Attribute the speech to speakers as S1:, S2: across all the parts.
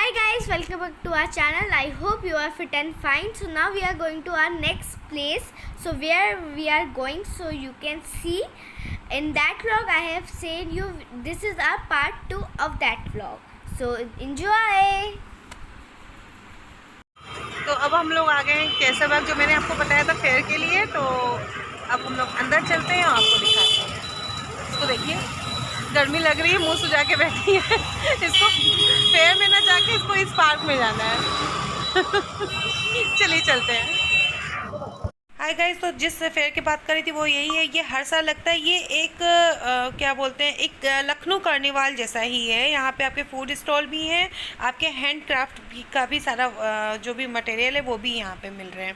S1: Hi guys, welcome back to our channel. I hope you are fit and fine. So now we are going to our next place. So where we are going, so you can see in that vlog I have said you this is our part 2 of that vlog. So enjoy.
S2: तो अब हम लोग आ गए हैं केसर बाग, जो मैंने आपको बताया था फेयर के लिए। तो अब हम लोग अंदर चलते हैं और आपको दिखाते हैं। इसको देखिए, गर्मी लग रही है, मुंह सुजा के बैठी है। इसको फेयर में ना जाके इसको इस पार्क में जाना है। चलिए चलते हैं। हाय गाइस, तो जिस फेयर की बात करी थी वो यही है। ये हर साल लगता है। ये एक क्या बोलते हैं, एक लखनऊ कार्निवाल जैसा ही है। यहाँ पे आपके फूड स्टॉल भी हैं, आपके हैंड क्राफ्ट का भी सारा जो भी मटेरियल है वो भी यहाँ पे मिल रहे हैं।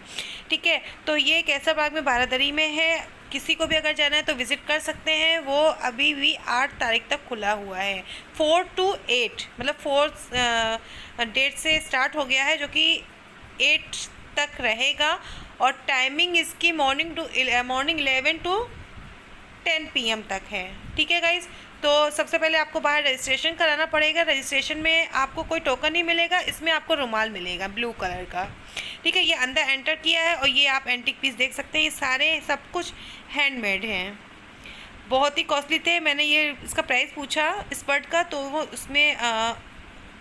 S2: ठीक है, तो ये केसर बाग में बारादरी में है। किसी को भी अगर जाना है तो विज़िट कर सकते हैं। वो अभी भी 8 तारीख तक खुला हुआ है। 4 to 8 मतलब 4 डेट से स्टार्ट हो गया है, जो कि 8 तक रहेगा। और टाइमिंग इसकी मॉर्निंग 11 to 10 PM तक है। ठीक है गाइज, तो सबसे पहले आपको बाहर रजिस्ट्रेशन कराना पड़ेगा। रजिस्ट्रेशन में आपको कोई टोकन नहीं मिलेगा, इसमें आपको रुमाल मिलेगा ब्लू कलर का। ठीक है, ये अंदर एंटर किया है और ये आप एंटीक पीस देख सकते हैं। ये सारे सब कुछ हैंडमेड हैं, बहुत ही कॉस्टली थे। मैंने ये इसका प्राइस पूछा इस बर्ड का, तो वो उसमें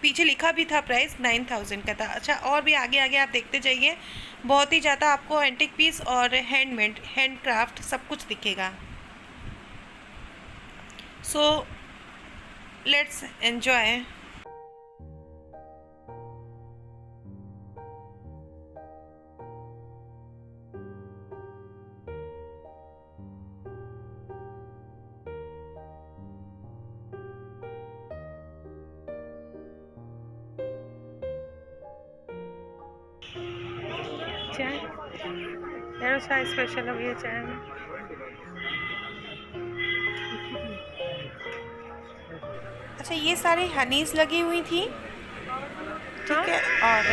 S2: पीछे लिखा भी था प्राइस 9000 का था। अच्छा, और भी आगे आगे आप देखते जाइए, बहुत ही ज़्यादा आपको एंटिक पीस और हैंडमेड हैंड क्राफ्ट सब कुछ दिखेगा। So let's enjoy. चाय यार, चाय स्पेशल है ये चाय में। अच्छा, ये सारी हनीज लगी हुई थी। ठीक है, और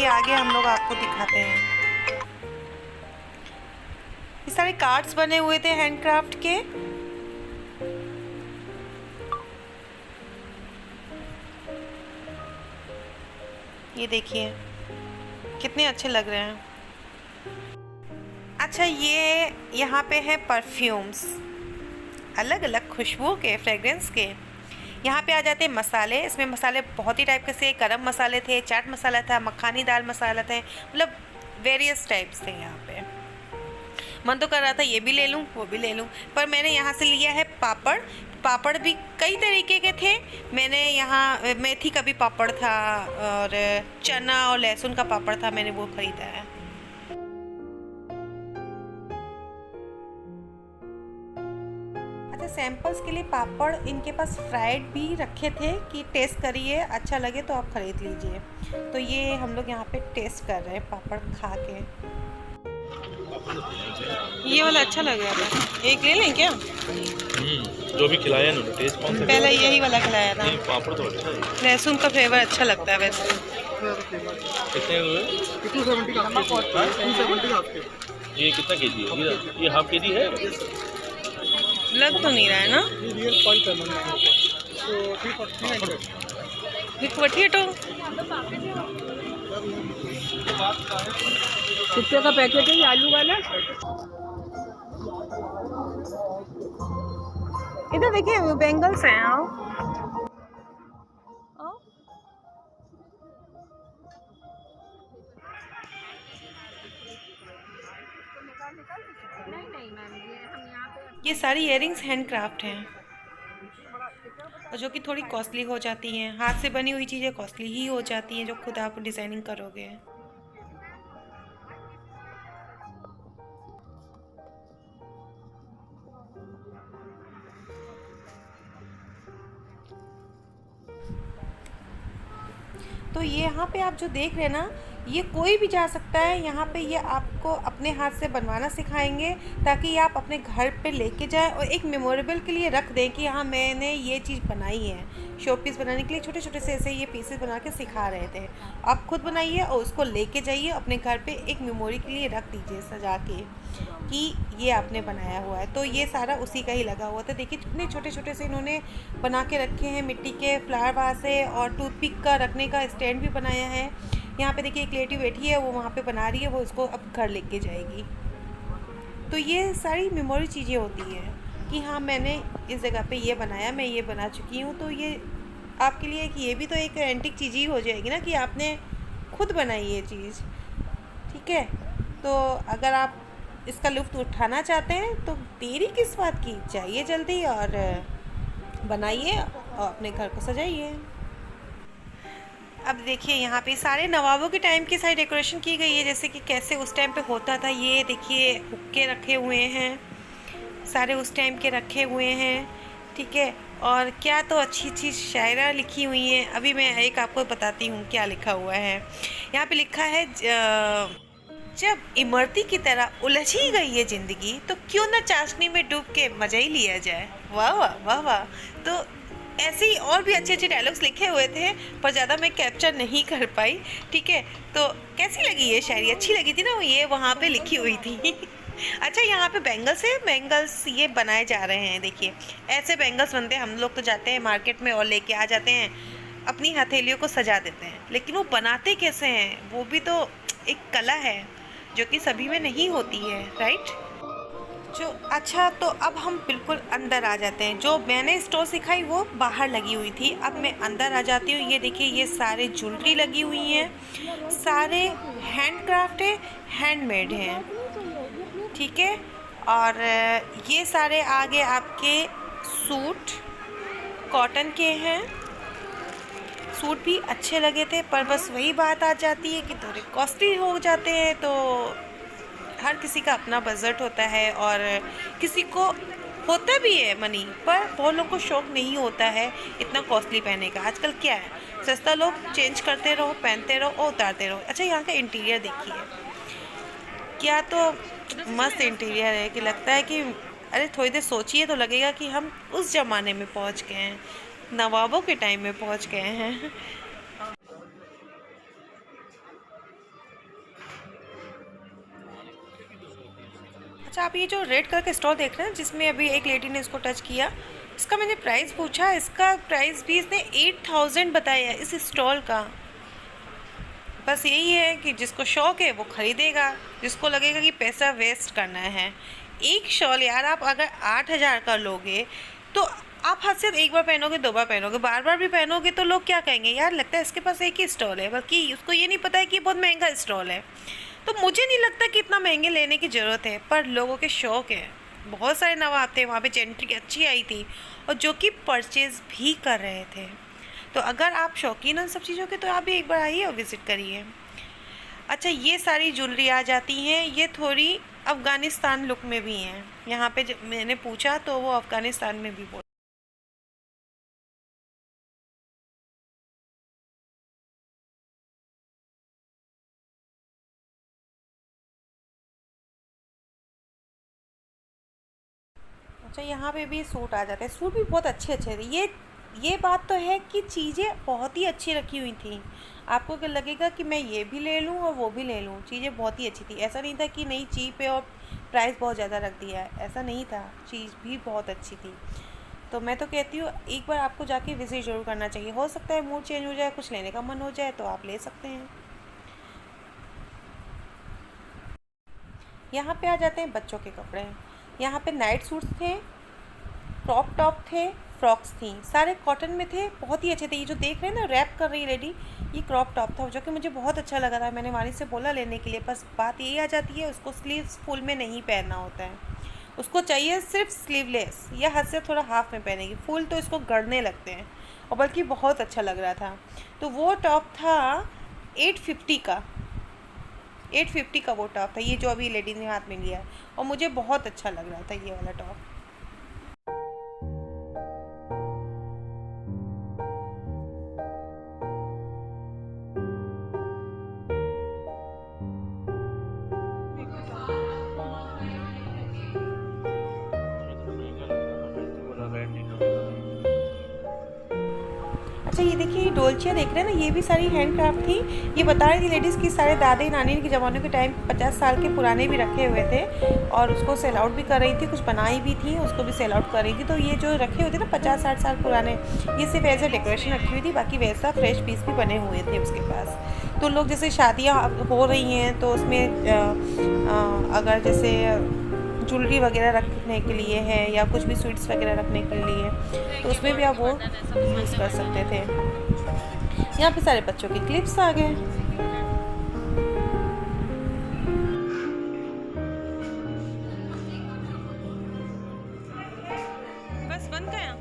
S2: ये आगे हम लोग आपको दिखाते हैं। ये सारे कार्ड्स बने हुए थे हैंडक्राफ्ट के। ये देखिए कितने अच्छे लग रहे हैं। अच्छा, ये यहाँ पे है परफ्यूम्स, अलग अलग खुशबू के, फ्रेग्रेंस के। यहाँ पे आ जाते हैं मसाले। इसमें मसाले बहुत ही टाइप के थे। गरम मसाले थे, चाट मसाला था, मखानी दाल मसाला थे, मतलब वेरियस टाइप्स थे यहाँ पे। मन तो कर रहा था ये भी ले लूँ वो भी ले लूँ, पर मैंने यहाँ से लिया है पापड़। पापड़ भी कई तरीके के थे। मैंने यहाँ मेथी का भी पापड़ था और चना और लहसुन का पापड़ था, मैंने वो ख़रीदा है। अच्छा, सैंपल्स के लिए पापड़ इनके पास फ्राइड भी रखे थे कि टेस्ट करिए, अच्छा लगे तो आप ख़रीद लीजिए। तो ये हम लोग यहाँ पे टेस्ट कर रहे हैं पापड़ खा के। ये वाला अच्छा लग रहा था, एक ले लें क्या?
S3: जो भी खिलाया ना, टेस्ट कौन सा?
S2: पहले यही वाला खिलाया था।
S3: नहीं, पापड़ तो अच्छा है।
S2: लहसुन का फ्लेवर अच्छा लगता है वैसे।
S3: कितने हुए?
S4: 270 का हाफ केजी। 270 का हाफ केजी।
S3: ये कितना केजी है? ये हाफ केजी है।
S2: लग तो नहीं रहा है ना।
S4: ये रियल पॉइंट है मैंने, तो 349
S2: तो
S4: कितने का पैकेट है ये आलू वाला?
S2: इधर देखिए बेंगल्स हैं। आओ आओ। ये सारी इयरिंग्स हैंडक्राफ्ट हैं और जो कि थोड़ी कॉस्टली हो जाती हैं। हाथ से बनी हुई चीज़ें कॉस्टली ही हो जाती हैं जो खुद आप डिज़ाइनिंग करोगे। तो ये यहाँ पे आप जो देख रहे हैं ना, ये कोई भी जा सकता है। यहाँ पे ये आपको अपने हाथ से बनवाना सिखाएंगे ताकि ये आप अपने घर पे लेके जाएं और एक मेमोरेबल के लिए रख दें कि हाँ मैंने ये चीज़ बनाई है। शो पीस बनाने के लिए छोटे छोटे से ऐसे ये पीसेस बना के सिखा रहे थे। आप खुद बनाइए और उसको लेके जाइए अपने घर पे, एक मेमोरी के लिए रख दीजिए सजा के कि ये आपने बनाया हुआ है। तो ये सारा उसी का ही लगा हुआ था। देखिए कितने छोटे छोटे से इन्होंने बना के रखे हैं, मिट्टी के फ्लावर वास है और टूथपिक का रखने का स्टैंड भी बनाया है। यहाँ पे देखिए एक लेडी बैठी है, वो वहाँ पे बना रही है, वो इसको अब घर लेके जाएगी। तो ये सारी मेमोरी चीज़ें होती हैं कि हाँ मैंने इस जगह पे ये बनाया, मैं ये बना चुकी हूँ। तो ये आपके लिए कि ये भी तो एक एंटिक चीज़ ही हो जाएगी ना कि आपने खुद बनाई ये चीज़। ठीक है, तो अगर आप इसका लुत्फ़ उठाना चाहते हैं तो देरी किस बात की, जाइए जल्दी और बनाइए और अपने घर को सजाइए। अब देखिए यहाँ पे सारे नवाबों के टाइम की सारी डेकोरेशन की गई है, जैसे कि कैसे उस टाइम पे होता था। ये देखिए हुक्के रखे हुए हैं, सारे उस टाइम के रखे हुए हैं। ठीक है, और क्या तो अच्छी अच्छी शायरा लिखी हुई हैं। अभी मैं एक आपको बताती हूँ क्या लिखा हुआ है। यहाँ पे लिखा है जब इमरती की तरह उलझी गई है ज़िंदगी तो क्यों ना चाशनी में डूब के मज़ा ही लिया जाए। वाह वाह वाह वाह। तो ऐसे ही और भी अच्छे अच्छे डायलॉग्स लिखे हुए थे पर ज़्यादा मैं कैप्चर नहीं कर पाई। ठीक है, तो कैसी लगी ये शायरी? अच्छी लगी थी ना, ये वहाँ पे लिखी हुई थी। अच्छा, यहाँ पे बैंगल्स है, बैंगल्स ये बनाए जा रहे हैं। देखिए ऐसे बैंगल्स बनते हैं, हम लोग तो जाते हैं मार्केट में और लेके आ जाते हैं, अपनी हथेलियों को सजा देते हैं, लेकिन वो बनाते कैसे हैं वो भी तो एक कला है जो कि सभी में नहीं होती है, राइट? जो अच्छा, तो अब हम बिल्कुल अंदर आ जाते हैं। जो मैंने स्टोर सिखाई वो बाहर लगी हुई थी, अब मैं अंदर आ जाती हूँ। ये देखिए ये सारे ज्वेलरी लगी हुई हैं, सारे हैंडक्राफ्ट है, हैंडमेड हैं। ठीक है, और ये सारे आगे आपके सूट कॉटन के हैं। सूट भी अच्छे लगे थे पर बस वही बात आ जाती है कि थोड़े कॉस्टली हो जाते हैं। तो हर किसी का अपना बजट होता है और किसी को होता भी है मनी, पर बहुत लोगों को शौक़ नहीं होता है इतना कॉस्टली पहनने का। आजकल क्या है, सस्ता लोग चेंज करते रहो, पहनते रहो और उतारते रहो। अच्छा, यहाँ का इंटीरियर देखिए, क्या तो मस्त इंटीरियर है कि लगता है कि अरे थोड़ी देर सोचिए तो लगेगा कि हम उस ज़माने में पहुँच गए हैं, नवाबों के टाइम में पहुँच गए हैं। अच्छा, आप ये जो रेड कलर का स्टॉल देख रहे हैं जिसमें अभी एक लेडी ने इसको टच किया, इसका मैंने प्राइस पूछा, इसका प्राइस भी इसने 8000 बताया है इस स्टॉल का। बस यही है कि जिसको शौक़ है वो ख़रीदेगा, जिसको लगेगा कि पैसा वेस्ट करना है। एक शॉल यार, आप अगर 8000 का लोगे तो आप हद से एक बार पहनोगे, 2 बार पहनोगे, बार बार भी पहनोगे तो लोग क्या कहेंगे, यार लगता है इसके पास एक ही स्टॉल है, बल्कि उसको ये नहीं पता है कि बहुत महंगा स्टॉल है। तो मुझे नहीं लगता कि इतना महंगे लेने की ज़रूरत है, पर लोगों के शौक़ है। बहुत सारे नवाब थे वहाँ पे, जेंट्री अच्छी आई थी और जो कि परचेज़ भी कर रहे थे। तो अगर आप शौकीन हैं सब चीज़ों के तो आप भी एक बार आइए और विज़िट करिए। अच्छा, ये सारी ज्वेलरी आ जाती हैं, ये थोड़ी अफ़गानिस्तान लुक में भी हैं। यहाँ पे जब मैंने पूछा तो वो अफ़गानिस्तान में भी बोल। अच्छा, यहाँ पे भी सूट आ जाते हैं, सूट भी बहुत अच्छे अच्छे थे। ये बात तो है कि चीज़ें बहुत ही अच्छी रखी हुई थी। आपको क्या लगेगा कि मैं ये भी ले लूँ और वो भी ले लूँ, चीज़ें बहुत ही अच्छी थी। ऐसा नहीं था कि नहीं चीप है और प्राइस बहुत ज़्यादा रख दिया है, ऐसा नहीं था, चीज़ भी बहुत अच्छी थी। तो मैं तो कहती हूँ एक बार आपको जाके विज़िट ज़रूर करना चाहिए। हो सकता है मूड चेंज हो जाए, कुछ लेने का मन हो जाए तो आप ले सकते हैं। यहाँ पे आ जाते हैं बच्चों के कपड़े। यहाँ पे नाइट सूट्स थे, क्रॉप टॉप थे, फ्रॉक्स थी, सारे कॉटन में थे, बहुत ही अच्छे थे। ये जो देख रहे हैं ना रैप कर रही लेडी, ये क्रॉप टॉप था जो कि मुझे बहुत अच्छा लगा था। मैंने वानी से बोला लेने के लिए, बस बात यही आ जाती है उसको स्लीव्स फुल में नहीं पहनना होता है, उसको चाहिए सिर्फ स्लीवलेस या हद से थोड़ा हाफ में पहनेगी, फुल तो इसको गड़ने लगते हैं। और बल्कि बहुत अच्छा लग रहा था। तो वो टॉप था 850 का, 850 का वो टॉप था, ये जो अभी लेडी ने हाथ में लिया है, और मुझे बहुत अच्छा लग रहा था ये वाला टॉप। अच्छा ये देखिए डोलचिया देख रहे हैं ना, ये भी सारी हैंडक्राफ्ट थी। ये बता रही थी लेडीज़ कि सारे दादी नानी के ज़माने के टाइम 50 साल के पुराने भी रखे हुए थे और उसको सेल आउट भी कर रही थी, कुछ बनाई भी थी, उसको भी सेल आउट कर रही थी। तो ये जो रखे हुए थे ना 50-60 साल पुराने, ये सिर्फ एज ए डेकोरेशन रखी हुई थी, बाकी वैसा फ्रेश पीस भी बने हुए थे उसके पास। तो लोग जैसे शादियाँ हो रही हैं तो उसमें अगर जैसे ज्वेलरी वगैरह रखने के लिए है या कुछ भी स्वीट्स वगैरह रखने के लिए, तो उसमें भी आप वो यूज़ कर सकते थे। यहाँ पे सारे बच्चों के क्लिप्स आ गए। बस बन गया।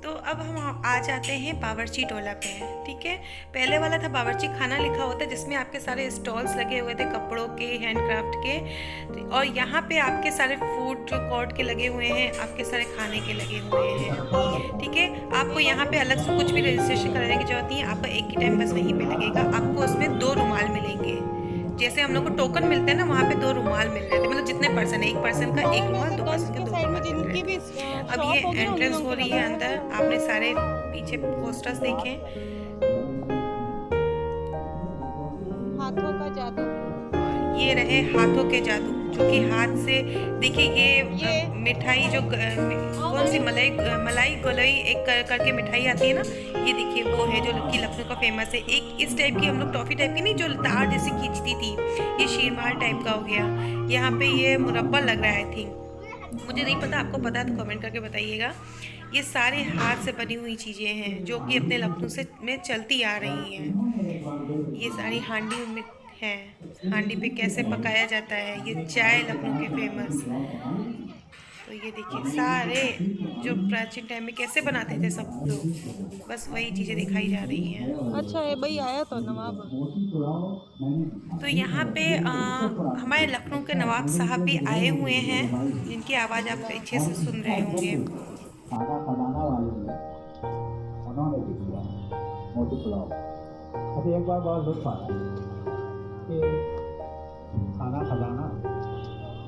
S2: तो अब हम आ जाते हैं बावर्ची टोला पे, ठीक है। पहले वाला था बावर्ची खाना लिखा होता है, जिसमें आपके सारे स्टॉल्स लगे हुए थे कपड़ों के, हैंडक्राफ्ट के, और यहाँ पे आपके सारे फूड जो कोर्ट के लगे हुए हैं, आपके सारे खाने के लगे हुए हैं, ठीक है। आपको यहाँ पे अलग से कुछ भी रजिस्ट्रेशन कराने की जरूरत नहीं है, आपका एक ही टाइम बस वहीं पे लगेगा। आपको उसमें 2 रुमाल मिलेंगे, जैसे हम लोग को टोकन मिलते हैं ना, वहाँ पे 2 रुमाल मिल रहे थे, मतलब जितने पर्सन है, 1 पर्सन का 1 रुमाल, 2 पर्सन का 2 रुमाल मिल रहे थे। अब ये एंट्रेंस हो रही है अंदर, आपने सारे पीछे पोस्टर्स देखे,
S5: हाथों का जादू,
S2: ये रहे हाथों के जादू, जो कि हाथ से देखिए ये मिठाई जो कौन सी मलाई गोलई एक करके मिठाई आती है ना, ये देखिए वो है जो कि लखनऊ का फेमस है। एक इस टाइप की हम लोग टॉफ़ी टाइप की नहीं, जो तार जैसे खींचती थी, ये शीरमाल टाइप का हो गया। यहाँ पे ये मुरब्बा लग रहा है, आई थिंक, मुझे नहीं पता, आपको पता है तो कमेंट करके बताइएगा। ये सारे हाथ से बनी हुई चीज़ें हैं जो कि अपने लखनऊ से में चलती आ रही हैं। ये सारी हांडी में है, हांडी पे कैसे पकाया जाता है, ये चाय लखनऊ के फेमस। तो ये देखिए सारे जो प्राचीन टाइम में कैसे बनाते थे सब लोग, बस वही चीज़ें दिखाई जा रही हैं।
S5: अच्छा है भाई, आया तो नवाब।
S2: तो यहाँ पे हमारे लखनऊ के नवाब साहब भी आए हुए हैं, जिनकी आवाज़ आप पीछे से सुन रहे होंगे।
S6: उन्होंने भी किया मोती पुलाव। अच्छा एक बार बहुत दुख पाया कि खाना खजाना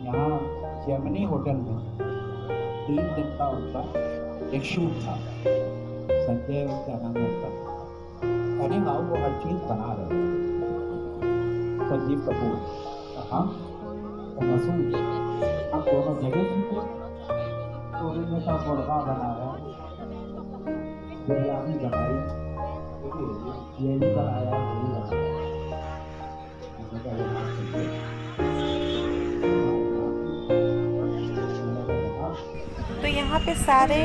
S6: यहाँ जेमिनी होटल में 3 दिन का उनका एक शूट था, संजय क्या नाम है उनका, अरे हाँ वो हर चीज़ बना रहे थे, संजीव कपूर, हम मसूद, हम दोनों जगह थे। तो उन्होंने का मुर्गा बनाया, बिरयानी बनाई, ये भी बनाया, वो भी बनाया।
S2: तो यहाँ पे सारे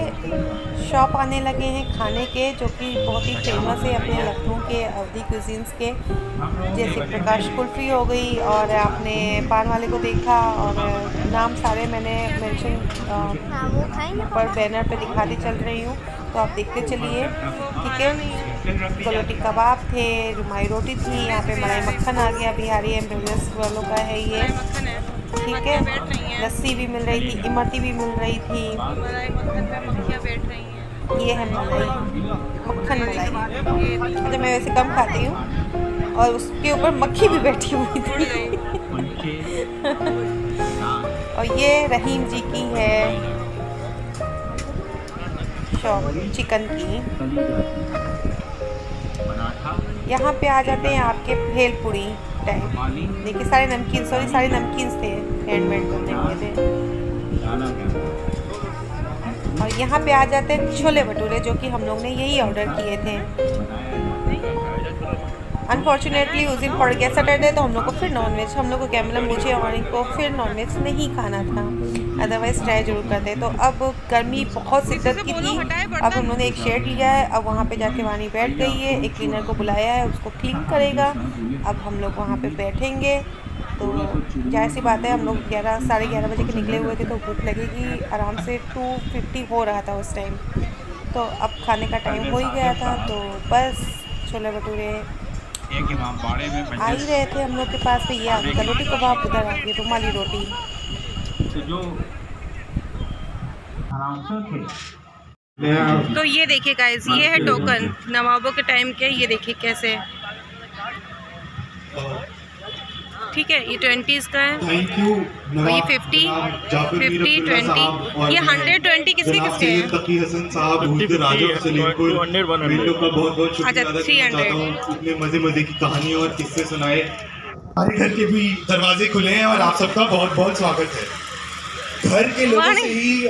S2: शॉप आने लगे हैं खाने के, जो कि बहुत ही फेमस है अपने लखनऊ के अवधी क्यूजीन्स के, जैसे प्रकाश कुल्फी हो गई, और आपने पान वाले को देखा, और नाम सारे मैंने मेंशन पर बैनर पे दिखाती चल रही हूँ, तो आप देखते चलिए, ठीक है। गलोटी कबाब थे, रुमाई रोटी थी, यहाँ पे मलाई मक्खन आ गया, बिहारी एम्बेसडर्स वालों का है ये, ठीक है। लस्सी भी मिल रही थी, इमरती भी मिल रही थी, ये है मलाई मक्खन मलाई। अच्छा मैं वैसे कम खाती हूँ, और उसके ऊपर मक्खी भी बैठी हुई थी। और ये रहीम जी की है शॉप चिकन की। यहाँ पे आ जाते हैं आपके भेलपुरी टाइप, देखिए सारे नमकीन, सारे नमकीन थे, हैंडमेड बने हुए थे। और यहाँ पे आ जाते हैं छोले भटूरे, जो कि हम लोग ने यही ऑर्डर किए थे। अनफॉर्चुनेटली उस दिन पड़ गया सैटरडे, तो हम लोग को फिर नॉनवेज, हम लोग को क्या मतलब मुझे और इनको फिर नॉनवेज नहीं खाना था, अदरवाइज़ ट्राई जरूर करते। तो अब गर्मी बहुत शिद्दत की थी, अब हम लोगों ने एक शेड लिया है, अब वहाँ पे जाके वानी बैठ गई है, एक क्लीनर को बुलाया है, उसको क्लीन करेगा। अब हम लोग वहाँ पे बैठेंगे, तो जाहिर सी बात है हम लोग 11-11:30 बजे के निकले हुए थे, तो भूख लगेगी आराम से। 2:50 हो रहा था उस टाइम, तो अब खाने का टाइम हो ही गया था। तो बस छोले भटूरे आ ही रहे थे हम लोग के पास, तो ये आ गया गलोटी कबाब, उधर आ गई रुमाली रोटी। तो ये देखिए गाइस, ये है टोकन नवाबों के टाइम के, ये देखिए कैसे ठीक है। ये 20 का है
S7: थैंक यू
S2: और ये 50, 50, 20, ये 120 किसके किसके हैं?
S7: तकी हसन साहब राजा सलीमपुर
S3: 200, 100।
S7: विंडो का बहुत बहुत शुक्रिया
S2: अच्छा,
S7: अदा करना
S2: 300।
S7: चाहता हूँ। इतने मजे मजे की कहानियाँ और किस्से सुनाए। हमारे घर के भी दरवाजे खुले हैं और आप सबका बहुत बहुत स्वागत है। घर के लोगों से ही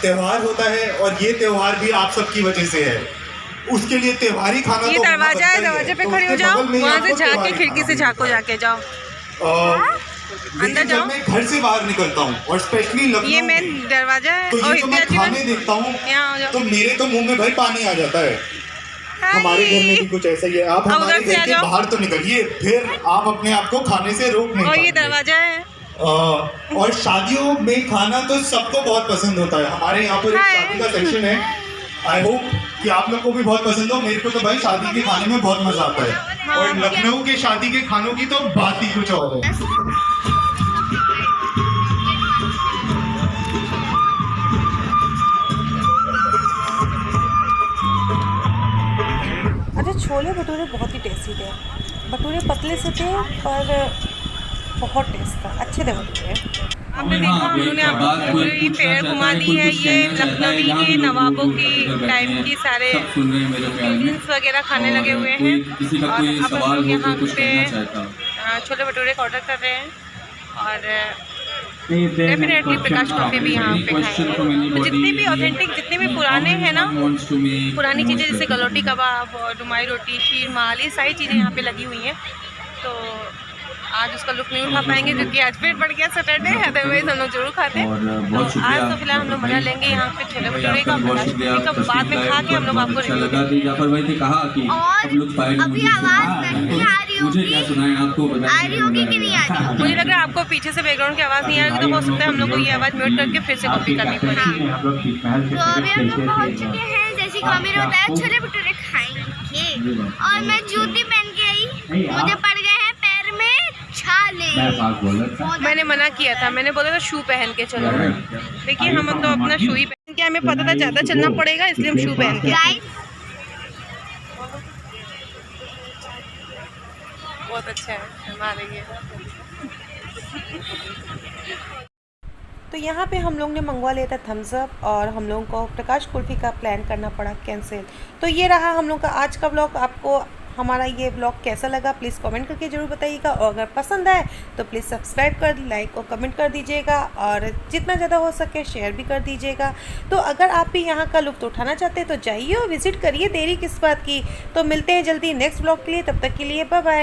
S7: त्योहार होता है और ये त्योहार भी आप सबकी वजह से है। उसके लिए त्योहारी खाना
S2: ये
S7: तो
S2: दरवाजा है,
S7: बनता ही
S2: दरवाजे पे
S7: तो
S2: खड़े हो
S7: उसके
S2: जाओ,
S7: बगल में ही
S2: वहाँ से
S7: आपको
S2: झाँक के
S7: त्योहारी
S2: खिड़की से
S7: खाना
S2: झाँको,
S7: मिलता है।
S2: जाके जाओ।
S7: लेकिन
S2: अंदर
S7: जब
S2: जाओ।
S7: मैं घर से बाहर निकलता हूँ और स्पेशली
S2: ये
S7: लखनऊ
S2: मेन
S7: में,
S2: दरवाजा है
S7: तो
S2: और
S7: ये तो मैं
S2: इतने
S7: खाने देखता हूँ
S2: यहाँ हो जाओ।
S7: तो मेरे तो मुंह में भाई पानी आ जाता है। हमारे घर में भी कुछ ऐसा ही है। आप
S2: अब
S7: हमारे
S2: उधर से
S7: घर
S2: आ
S7: के
S2: जाओ।
S7: बाहर तो निकलिए, फिर आप अपने आप को खाने से रोक नहीं
S2: और ये
S7: पाएंगे।
S2: दरवाजा है।
S7: और शादियों में खाना तो सबको बहुत पसंद होता है। हमारे यहाँ पर एक
S2: हाँ।
S7: शादी का सेक्शन है। आई होप कि आप लोग को भी बहुत पसंद हो। मेरे को तो भाई शादी के खाने में बहुत मजा आता है। और लखनऊ के शादी के खानों की तो बात ही कुछ और है।
S5: अच्छा, छोले भटूरे बहुत ही टेस्टी थे। भटूरे पतले से थे पर बहुत टेस्ट था, अच्छे थे भटूरे।
S2: हमने देखा, हम लोगों ने आपको पूरी फेयर घुमा दी है। ये लखनऊ के नवाबों की टाइम की सारे बिल्डिंग्स वगैरह खाने लगे हुए हैं।
S8: किसी का
S2: और
S8: कोई
S2: अब हम
S8: सवाल
S2: लोग
S8: हो
S2: यहाँ
S8: तो कुछ
S2: पे
S8: कहना चाहता हूँ।
S2: छोले भटूरे का ऑर्डर कर रहे हैं और डेफिनेटली प्रकाश कॉफी भी यहाँ पे खाएंगे। तो जितने भी ऑथेंटिक, जितने भी पुराने हैं ना, पुरानी चीज़ें जैसे गलौटी कबाब और रुमाई रोटी, शीर माल, ये सारी चीज़ें यहाँ पे लगी हुई हैं। तो आज उसका लुक नहीं उठा पाएंगे क्योंकि आज पेट बढ़ गया सैटरडे, अदरवाइज हम लोग जरूर खाते हैं। तो आज तो फिलहाल हम लोग मजा लेंगे यहाँ पे छोले भटूरे का, प्रकाश कॉफी का, बाद में खा के हम लोग आपको रिव्यू देंगे।
S8: जाफर भाई ने कहा कि
S1: और
S8: हम लोग साइड
S1: अभी आवाज नहीं आ रही
S8: मुझे
S1: होगी,
S8: क्या सुनाए आपको
S1: आ रही होगी कि नहीं आ रही होगी?
S2: मुझे लग रहा है आपको पीछे से बैकग्राउंड की आवाज़ नहीं आ रही, तो हो सकता है हम लोग को ये आवाज़ म्यूट करके फिर से कॉपी करनी पड़ेगी।
S1: तो अभी हम लोग पहुंच चुके हैं, जैसे कि मम्मी ने बताया छोले भटूरे खाएंगे। और मैं जूती पहन के आई, मुझे पड़ गए हैं पैर में छाले।
S2: मैंने मना किया था, मैंने बोला था शू पहन के चलो। देखिए हम तो अपना शू ही पहन के, हमें पता था ज़्यादा चलना पड़ेगा इसलिए हम शू पहन के आए।
S1: गाइस
S2: बहुत अच्छा है हमारे ये।
S5: तो यहाँ पे हम लोग ने मंगवा लिया था थम्स अप और हम लोगों को प्रकाश कुल्फी का प्लान करना पड़ा कैंसिल। तो ये रहा हम लोग का आज का ब्लॉग। आपको हमारा ये ब्लॉग कैसा लगा प्लीज़ कमेंट करके ज़रूर बताइएगा, और अगर पसंद आए तो प्लीज़ सब्सक्राइब कर, लाइक और कमेंट कर दीजिएगा, और जितना ज़्यादा हो सके शेयर भी कर दीजिएगा। तो अगर आप भी यहाँ का लुत्फ़ उठाना चाहते हैं तो जाइए और विज़िट करिए, देरी किस बात की। तो मिलते हैं जल्दी नेक्स्ट ब्लॉग के लिए, तब तक के लिए बाय बाय।